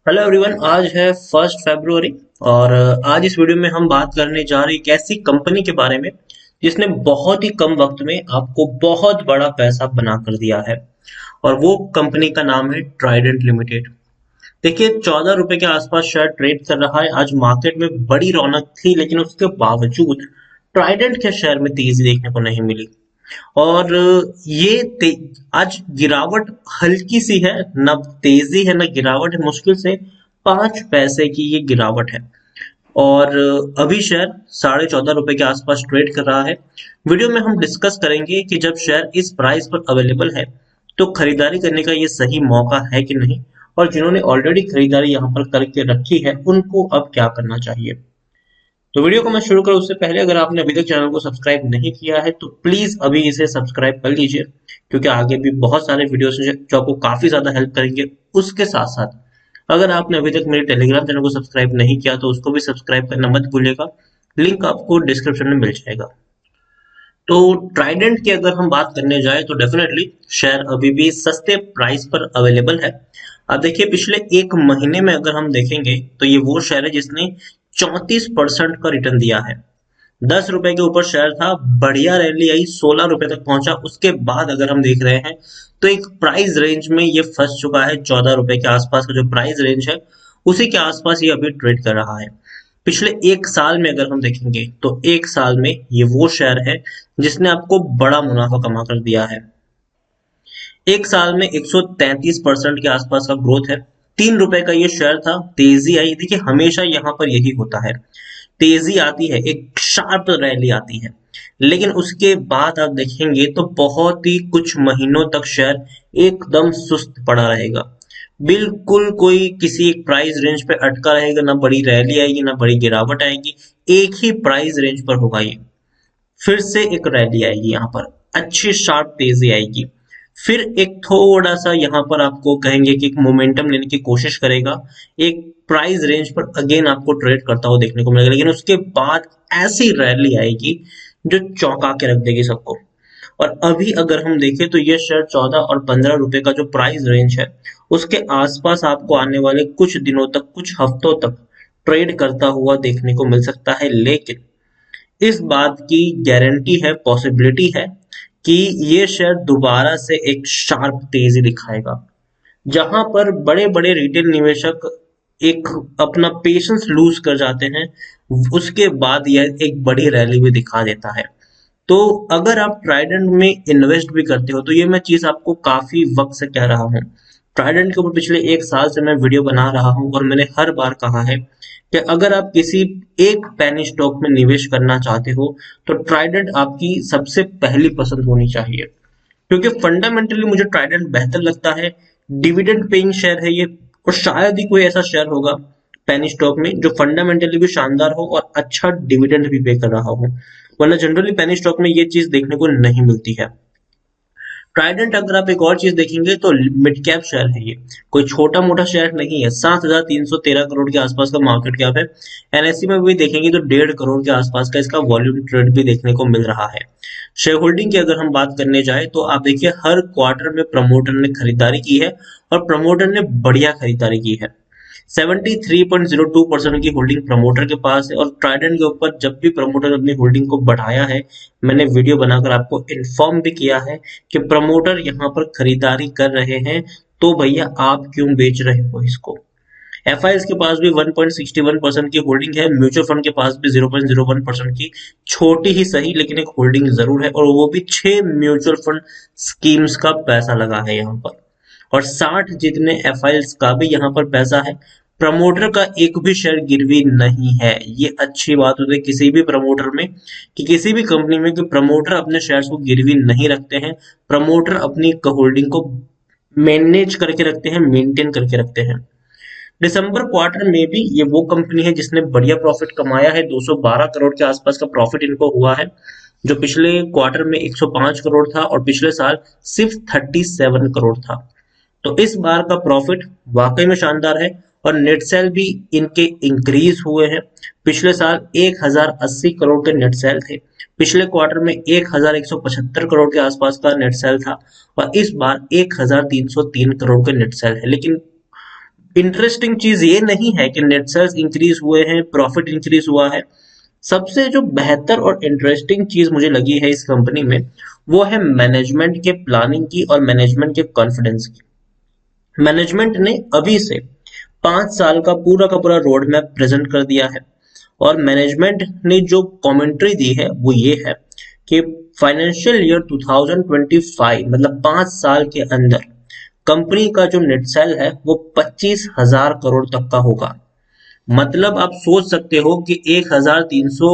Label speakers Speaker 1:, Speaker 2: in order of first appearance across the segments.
Speaker 1: Hello everyone. आज है 1 फरवरी और आज इस वीडियो में हम बात करने जा रहे हैं एक ऐसी कंपनी के बारे में जिसने बहुत ही कम वक्त में आपको बहुत बड़ा पैसा बना कर दिया है। और वो कंपनी का नाम है ट्राइडेंट लिमिटेड। देखिए, 14 रुपए के आसपास शेयर ट्रेड कर रहा है। आज मार्केट में बड़ी रौनक थी, लेकिन उसके बावजूद ट्राइडेंट के शेयर में तेजी देखने को नहीं मिली। और आज गिरावट हल्की सी है, न तेजी है न गिरावट है, मुश्किल से 5 पैसे की ये गिरावट है। और अभी शेयर 14.5 रुपए के आसपास ट्रेड कर रहा है। वीडियो में हम डिस्कस करेंगे कि जब शेयर इस प्राइस पर अवेलेबल है तो खरीदारी करने का ये सही मौका है कि नहीं, और जिन्होंने ऑलरेडी खरीदारी यहाँ पर करके रखी है उनको अब क्या करना चाहिए। तो वीडियो को मैं शुरू करूँ उससे पहले, अगर आपने अभी तक चैनल को सब्सक्राइब नहीं किया है तो प्लीज अभी इसे सब्सक्राइब कर लीजिए, क्योंकि आगे भी बहुत सारे वीडियोस हैं जो आपको काफी ज्यादा हेल्प करेंगे। उसके साथ साथ अगर आपने अभी तक मेरे टेलीग्राम चैनल को सब्सक्राइब नहीं किया तो उसको भी सब्सक्राइब करना मत भूलिएगा। लिंक आपको डिस्क्रिप्शन में मिल जाएगा। तो ट्राइडेंट की अगर हम बात करने जाए तो डेफिनेटली शेयर अभी भी सस्ते प्राइस पर अवेलेबल है। अब देखिए, पिछले एक महीने में अगर हम देखेंगे तो ये वो शेयर है जिसने 34% का रिटर्न दिया है। 10 रुपए के ऊपर शेयर था, बढ़िया रैली आई, 16 रुपए तक पहुंचा। उसके बाद अगर हम देख रहे हैं तो एक प्राइस रेंज में ये फंस चुका है। 14 रुपए के आसपास का जो प्राइस रेंज है उसी के आसपास ये अभी ट्रेड कर रहा है। पिछले एक साल में अगर हम देखेंगे तो एक साल में ये वो शेयर है जिसने आपको बड़ा मुनाफा कमा कर दिया है। एक साल में 133% के आसपास का ग्रोथ है। 3 रुपए का ये शेयर था, तेजी आई। देखिए, हमेशा यहाँ पर यही होता है, तेजी आती है, एक शार्प रैली आती है, लेकिन उसके बाद आप देखेंगे तो बहुत ही कुछ महीनों तक शेयर एकदम सुस्त पड़ा रहेगा। बिल्कुल कोई किसी एक प्राइस रेंज पे अटका रहेगा, ना बड़ी रैली आएगी ना बड़ी गिरावट आएगी। एक ही प्राइस रेंज पर होगा ये। फिर से एक रैली आएगी, यहाँ पर अच्छी शार्प तेजी आएगी। फिर एक थोड़ा सा यहाँ पर आपको कहेंगे कि एक मोमेंटम लेने की कोशिश करेगा, एक प्राइस रेंज पर अगेन आपको ट्रेड करता हुआ देखने को मिलेगा। लेकिन उसके बाद ऐसी रैली आएगी जो चौंका के रख देगी सबको। और अभी अगर हम देखें तो ये शेयर 14 और 15 रुपए का जो प्राइस रेंज है उसके आसपास आपको आने वाले कुछ दिनों तक, कुछ हफ्तों तक ट्रेड करता हुआ देखने को मिल सकता है। लेकिन इस बात की गारंटी है, पॉसिबिलिटी है कि ये शेयर दोबारा से एक शार्प तेजी दिखाएगा, जहां पर बड़े बड़े रिटेल निवेशक एक अपना पेशेंस लूज कर जाते हैं। उसके बाद यह एक बड़ी रैली भी दिखा देता है। तो अगर आप ट्राइडेंट में इन्वेस्ट भी करते हो तो ये मैं चीज आपको काफी वक्त से कह रहा हूँ। ट्राइडेंट के ऊपर पिछले एक साल से मैं वीडियो बना रहा हूँ और मैंने हर बार कहा है कि अगर आप किसी एक पेनी स्टॉक में निवेश करना चाहते हो तो ट्राइडेंट आपकी सबसे पहली पसंद होनी चाहिए, क्योंकि फंडामेंटली मुझे ट्राइडेंट बेहतर लगता है। डिविडेंड पेइंग शेयर है ये, और शायद ही कोई ऐसा शेयर होगा पेनी स्टॉक में जो फंडामेंटली भी शानदार हो और अच्छा डिविडेंड भी पे कर रहा हो, वरना जनरली पेनी स्टॉक में ये चीज देखने को नहीं मिलती है। ट्राइडेंट अगर आप एक और चीज देखेंगे तो मिड कैप शेयर है ये, कोई छोटा मोटा शेयर नहीं है। 7,313 करोड़ के आसपास का मार्केट कैप है। एनएससी में भी देखेंगे तो 1.5 करोड़ के आसपास का इसका वॉल्यूम ट्रेड भी देखने को मिल रहा है। शेयर होल्डिंग की अगर हम बात करने जाए तो आप देखिए, हर क्वार्टर में प्रमोटर ने खरीदारी की है और प्रमोटर ने बढ़िया खरीदारी की है। 73.02% की होल्डिंग प्रमोटर के पास है। और ट्राइडेंट के ऊपर जब भी प्रमोटर अपनी होल्डिंग को बढ़ाया है, मैंने वीडियो बनाकर आपको इन्फॉर्म भी किया है कि प्रमोटर यहाँ पर खरीदारी कर रहे हैं, तो भैया आप क्यों बेच रहे हो इसको। एफआईएस के पास भी 1.61% की होल्डिंग है। म्यूचुअल फंड के पास भी 0.01% की, छोटी ही सही लेकिन एक होल्डिंग जरूर है, और वो भी 6 म्यूचुअल फंड स्कीम्स का पैसा लगा है यहाँ पर। और 60 जितने एफआईएस का भी यहाँ पर पैसा है। प्रमोटर का एक भी शेयर गिरवी नहीं है। ये अच्छी बात होती है किसी भी प्रमोटर में, कि किसी भी कंपनी में, कि प्रमोटर अपने शेयर्स को गिरवी नहीं रखते हैं। प्रमोटर अपनी होल्डिंग को मैनेज करके रखते हैं, मेंटेन करके रखते हैं। दिसंबर क्वार्टर में भी ये वो कंपनी है जिसने बढ़िया प्रॉफिट कमाया है। 212 करोड़ के आसपास का प्रॉफिट इनको हुआ है, जो पिछले क्वार्टर में 105 करोड़ था और पिछले साल सिर्फ 37 करोड़ था। तो इस बार का प्रॉफिट वाकई में शानदार है। और नेट सेल भी इनके इंक्रीज हुए हैं। पिछले साल 1080 करोड़ के नेट सेल थे, पिछले क्वार्टर में 1175 करोड़ के आसपास का नेट सेल था, और इस बार 1303 करोड़ के नेट सेल है। लेकिन इंटरेस्टिंग चीज ये नहीं है कि नेट सेल्स इंक्रीज हुए हैं, प्रॉफिट इंक्रीज हुआ है। सबसे जो बेहतर और इंटरेस्टिंग चीज मुझे लगी है इस कंपनी में, वो है मैनेजमेंट के प्लानिंग की और मैनेजमेंट के कॉन्फिडेंस की। मैनेजमेंट ने अभी से 5 साल का पूरा रोड मैप प्रेजेंट कर दिया है। और मैनेजमेंट ने जो कमेंट्री दी है वो ये है कि फाइनेंशियल ईयर 2025 मतलब 5 साल के अंदर कंपनी का जो नेट सेल है वो 25,000 करोड़ तक का होगा। मतलब आप सोच सकते हो कि 1,300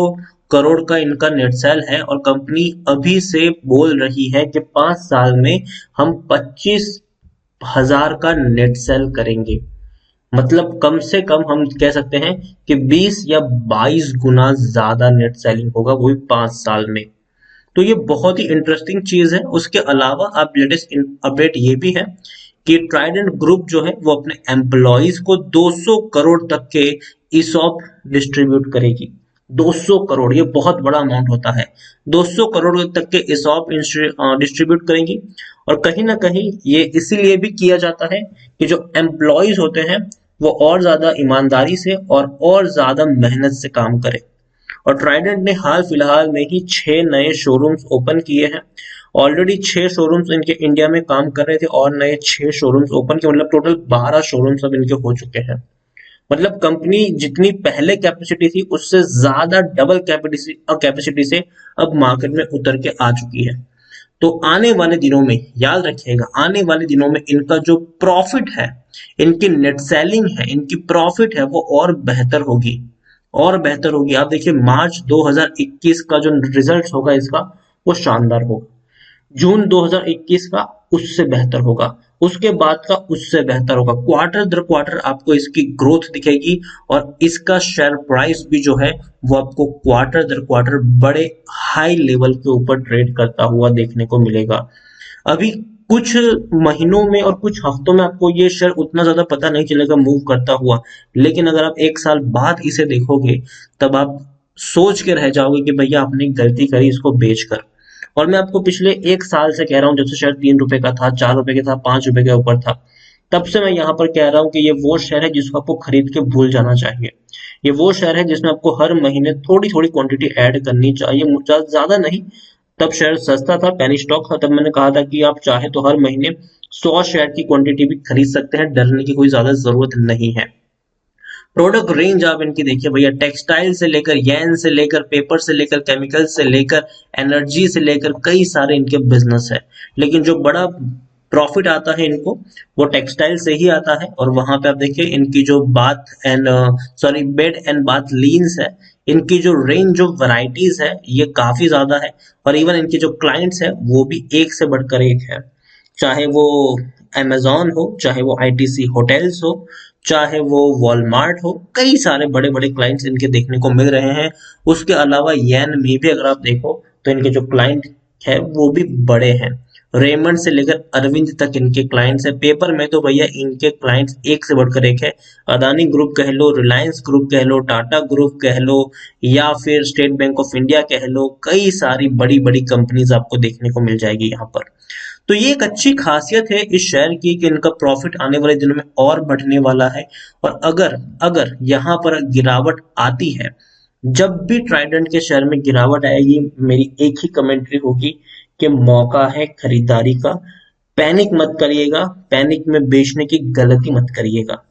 Speaker 1: करोड़ का इनका नेट सेल है और कंपनी अभी से बोल रही है कि 5 साल में हम 25,000 का नेट सेल करेंगे। मतलब कम से कम हम कह सकते हैं कि 20 या 22 गुना ज्यादा नेट सेलिंग होगा, वो भी 5 साल में। तो ये बहुत ही इंटरेस्टिंग चीज है। उसके अलावा आप लेटेस्ट अपडेट ये भी है कि ट्राइडेंट ग्रुप जो है वो अपने एम्प्लॉइज को 200 करोड़ तक के ईसॉप डिस्ट्रीब्यूट करेगी। 200 करोड़ ये बहुत बड़ा अमाउंट होता है। 200 करोड़ तक के ईसॉप डिस्ट्रीब्यूट करेंगी। और कहीं ना कहीं ये इसीलिए भी किया जाता है कि जो एम्प्लॉइज होते हैं वो और ज्यादा ईमानदारी से और ज्यादा मेहनत से काम करें। और ट्राइडेंट ने हाल फिलहाल में ही 6 नए शोरूम्स ओपन किए हैं। ऑलरेडी 6 शोरूम्स इनके इंडिया में काम कर रहे थे और नए 6 शोरूम्स ओपन किए, मतलब टोटल 12 शोरूम्स अब इनके हो चुके हैं। मतलब कंपनी जितनी पहले कैपेसिटी थी उससे ज्यादा डबल कैपेसिटी से अब मार्केट में उतर के आ चुकी है। तो आने वाले दिनों में याद रखिएगा, आने वाले दिनों में इनका जो प्रॉफिट है, इनकी नेट सेलिंग है, इनकी प्रॉफिट है वो और बेहतर होगी, और बेहतर होगी। आप देखिए मार्च 2021 का जो रिजल्ट होगा इसका वो शानदार होगा। जून 2021 का उससे बेहतर होगा, उसके बाद का उससे बेहतर होगा। क्वार्टर दर क्वार्टर आपको इसकी ग्रोथ दिखेगी और इसका शेयर प्राइस भी जो है वो आपको क्वार्टर दर क्वार्टर बड़े हाई लेवल के ऊपर ट्रेड करता हुआ देखने को मिलेगा। अभी कुछ महीनों में और कुछ हफ्तों में आपको ये शेयर उतना ज्यादा पता नहीं चलेगा मूव करता हुआ, लेकिन अगर आप 1 साल बाद इसे देखोगे तब आप सोच के रह जाओगे कि भैया आपने गलती करी इसको बेचकर। और मैं आपको पिछले 1 साल से कह रहा हूँ, जब से शेयर 3 रुपए का था, 4 रुपए का था, 5 रुपए के ऊपर था, तब से मैं यहाँ पर कह रहा हूँ कि ये वो शेयर है जिसको आपको खरीद के भूल जाना चाहिए। ये वो शेयर है जिसमें आपको हर महीने थोड़ी थोड़ी क्वांटिटी ऐड करनी चाहिए, ज्यादा नहीं। तब शेयर सस्ता था, पेनी स्टॉक था, तब मैंने कहा था कि आप चाहे तो हर महीने 100 शेयर की क्वांटिटी भी खरीद सकते हैं, डरने की कोई ज्यादा जरूरत नहीं है। प्रोडक्ट रेंज आप इनकी देखिए भैया, टेक्सटाइल से लेकर यैन से लेकर पेपर से लेकर केमिकल से लेकर एनर्जी से लेकर कई सारे इनके बिजनेस है। लेकिन जो बड़ा प्रॉफिट आता है इनको वो टेक्सटाइल से ही आता है। और वहां पे आप देखिए इनकी जो bath and sorry bed and bath leans है, इनकी जो रेंज ऑफ वैरायटीज है ये काफी ज्यादा है। और इवन इनके जो क्लाइंट्स है वो भी एक से बढ़कर एक है, चाहे वो अमेजोन हो, चाहे वो आईटीसी होटल्स हो, चाहे वो वॉलमार्ट हो, कई सारे बड़े बड़े क्लाइंट्स इनके देखने को मिल रहे हैं। उसके अलावा येन में भी अगर आप देखो तो इनके जो क्लाइंट है वो भी बड़े हैं। रेमंड से लेकर अरविंद तक इनके क्लाइंट्स है। पेपर में तो भैया इनके क्लाइंट्स एक से बढ़कर एक है। अदानी ग्रुप कह लो, रिलायंस ग्रुप कह लो, टाटा ग्रुप कह लो, या फिर स्टेट बैंक ऑफ इंडिया कह लो, कई सारी बड़ी बड़ी कंपनीज आपको देखने को मिल जाएगी यहाँ पर। तो ये एक अच्छी खासियत है इस शेयर की कि इनका प्रॉफिट आने वाले दिनों में और बढ़ने वाला है। और अगर अगर यहाँ पर गिरावट आती है, जब भी ट्राइडेंट के शेयर में गिरावट आएगी, मेरी एक ही कमेंट्री होगी कि मौका है खरीदारी का। पैनिक मत करिएगा, पैनिक में बेचने की गलती मत करिएगा।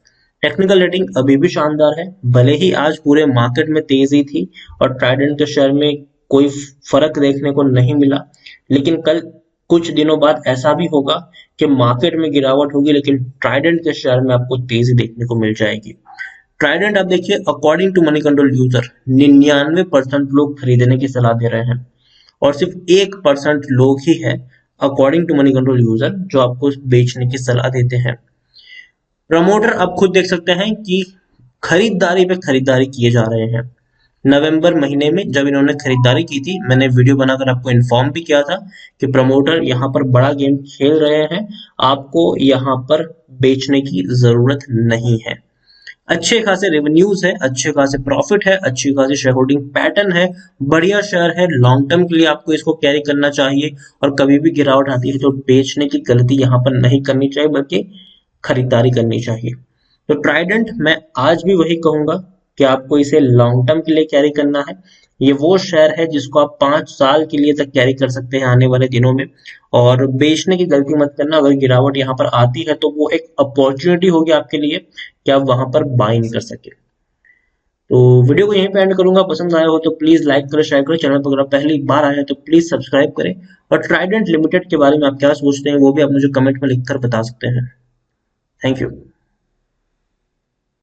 Speaker 1: टेक्निकल रेटिंग अभी भी शानदार है, भले ही आज पूरे मार्केट में तेजी थी और ट्राइडेंट के शेयर में कोई फर्क देखने को नहीं मिला, लेकिन कल कुछ दिनों बाद ऐसा भी होगा कि मार्केट में गिरावट होगी लेकिन ट्राइडेंट के शेयर में आपको तेजी देखने को मिल जाएगी। ट्राइडेंट आप देखिए, according to Moneycontrol user 99% लोग खरीदने की सलाह दे रहे हैं और सिर्फ 1% लोग ही है according to Moneycontrol user जो आपको बेचने की सलाह देते हैं। प्रमोटर आप खुद देख सकते हैं कि खरीदारी पे खरीदारी किए जा रहे हैं। नवंबर महीने में जब इन्होंने खरीदारी की थी, मैंने वीडियो बनाकर आपको इन्फॉर्म भी किया था कि प्रमोटर यहाँ पर बड़ा गेम खेल रहे हैं, आपको यहाँ पर बेचने की जरूरत नहीं है। अच्छे खासे रेवेन्यूज है, अच्छे खासे प्रॉफिट है, अच्छी खासी शेयर होल्डिंग पैटर्न है, बढ़िया शेयर है। लॉन्ग टर्म के लिए आपको इसको कैरी करना चाहिए और कभी भी गिरावट आती है तो बेचने की गलती यहाँ पर नहीं करनी चाहिए बल्कि खरीदारी करनी चाहिए। तो ट्राइडेंट मैं आज भी वही कहूंगा कि आपको इसे लॉन्ग टर्म के लिए कैरी करना है। ये वो शेयर है जिसको आप 5 साल के लिए तक कैरी कर सकते हैं आने वाले दिनों में। और बेचने की गलती मत करना, अगर गिरावट यहाँ पर आती है तो वो एक अपॉर्चुनिटी होगी आपके लिए कि आप वहां पर बाइंग कर सके। तो वीडियो को यहीं पे एंड करूंगा। पसंद आया हो तो प्लीज लाइक करें, शेयर करें। चैनल पर अगर आप पहली बार आए हैं तो प्लीज सब्सक्राइब करें। और ट्राइडेंट लिमिटेड के बारे में आप क्या सोचते हैं वो भी आप मुझे कमेंट में लिखकर बता सकते हैं। Thank you.